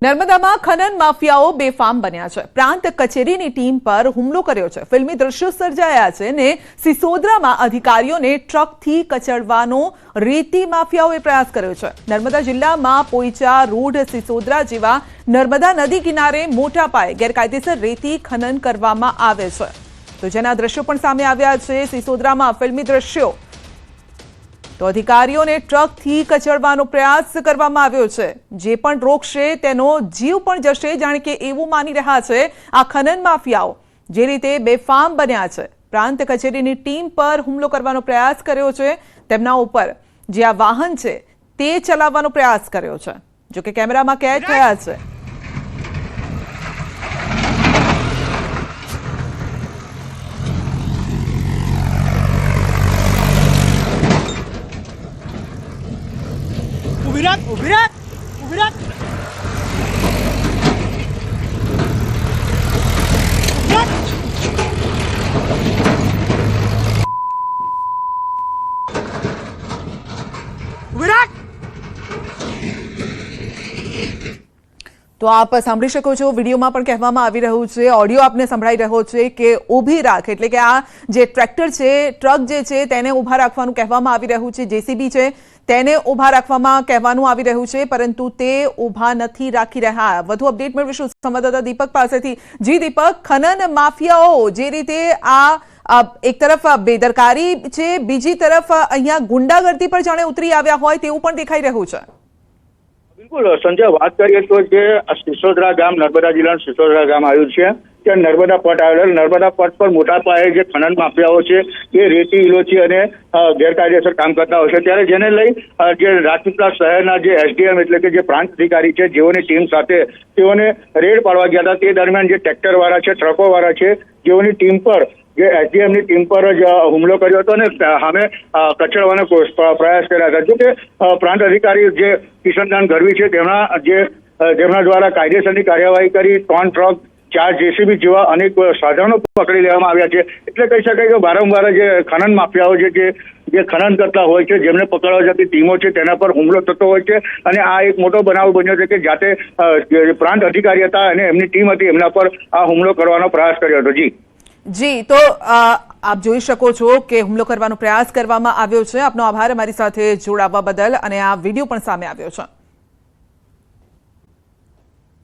નર્મદામાં ખનન માફિયાઓ બેફામ બન્યા છે। પ્રાંત કચેરીની ટીમ પર હુમલો કર્યો છે। ફિલ્મી દ્રશ્યો સર્જાયા છે ને સિસોદરામાં અધિકારીઓને ટ્રકથી કચડવાનો રેતી માફિયાઓએ પ્રયાસ કર્યો છે। નર્મદા જિલ્લામાં પોઈચા રોડ સિસોદરા જેવા નર્મદા નદી કિનારે મોટા પાયે ગેરકાયદેસર રેતી ખનન કરવામાં આવે છે। તો જેના દ્રશ્યો પણ સામે આવ્યા છે। સિસોદરામાં ફિલ્મી દ્રશ્યો तो अधिकारियों ने ट्रक थी कचड़वानो प्रयास करवामां आव्यो छे। जे पण रोकशे तेनो जीव पण जशे जाणे के एवुं मानी रह्या छे। आ खनन माफियाओ जे रीते बेफाम बन्या छे, प्रांत कचेरीनी टीम पर हुमलो करवानो प्रयास कर्यो छे। तेमना उपर जे आ वाहन छे ते चलावવાનો प्रयास कर्यो छे, जो के केमेरामां कैद थया छे। तो आप सांभी शको छो। विडियोमां पण कहेवामां आवी रह्युं छे, ऑडियो आपने संभळाई रह्यो छे के ऊभी राख, एटले के आ जे ट्रेक्टर छे, ट्रक जे छे तेने ऊभा राखवानुं कहेवामां आवी रह्युं छे। जेसीबी छे तेने ऊभा राखवामां कहेवानुं आवी रह्युं छे, परंतु ते ऊभा नथी राखी रह्या। वधु अपडेट मेळवीशुं संवाददाता दीपक पासेथी। जी दीपक, खनन माफियाओ जे रीते आ एक तरफ बेदरकारी छे, बीजी तरफ अहींया गुंडागर्दी पर जाणे उतरी आव्या होय तेवुं पण देखाई रह्युं छे। बिल्कुल संजय, बात करिए तो जे सिसोदरा गाम नर्मदा जिला सिसोदरा गाम आव्યું છે ત્યાં નર્મદા પટ આવેલ નર્મદા પટ પર મોટા પાયે જે ખનન માફિયાઓ છે એ રેતી ઇલોચી અને ગેરકાયદેસર કામ કરતા હોય છે, ત્યારે જેને લઈ જે રાજપીપળા શહેરના જે એસડીએમ એટલે કે જે પ્રાંત અધિકારી છે જેઓની ટીમ સાથે તેઓને રેડ પાડવા ગયા હતા। તે દરમિયાન જે ટ્રેક્ટર વાળા છે, ટ્રકો વાળા છે, જેઓની ટીમ પર જે એસડીએમની ટીમ પર જ હુમલો કર્યો હતો અને સામે કચડવાનો પ્રયાસ કર્યા હતા। જો કે પ્રાંત અધિકારી જે કિશનદાન ગઢવી છે જેમના દ્વારા કાયદેસરની કાર્યવાહી કરી 3 ટ્રક 4 જેસીબી જેવા અનેક સાધનો પકડી લેવામાં આવ્યા છે। એટલે કહી શકાય કે વારંવાર જે ખનન માફિયાઓ જે ખનન કરતા હોય છે, જેમને પકડવા જતી ટીમો છે તેના પર હુમલો થતો હોય છે। અને આ એક મોટો બનાવ બન્યો છે કે જાતે પ્રાંત અધિકારી હતા અને એમની ટીમ હતી, એમના પર આ હુમલો કરવાનો પ્રયાસ કર્યો હતો। जी, तो आप જોઈ શકો છો કે હુમલો કરવાનો પ્રયાસ કરવામાં આવ્યો છે। આપનો આભાર અમારી સાથે જોડાવા બદલ, અને આ વિડિયો પણ સામે આવ્યો છે।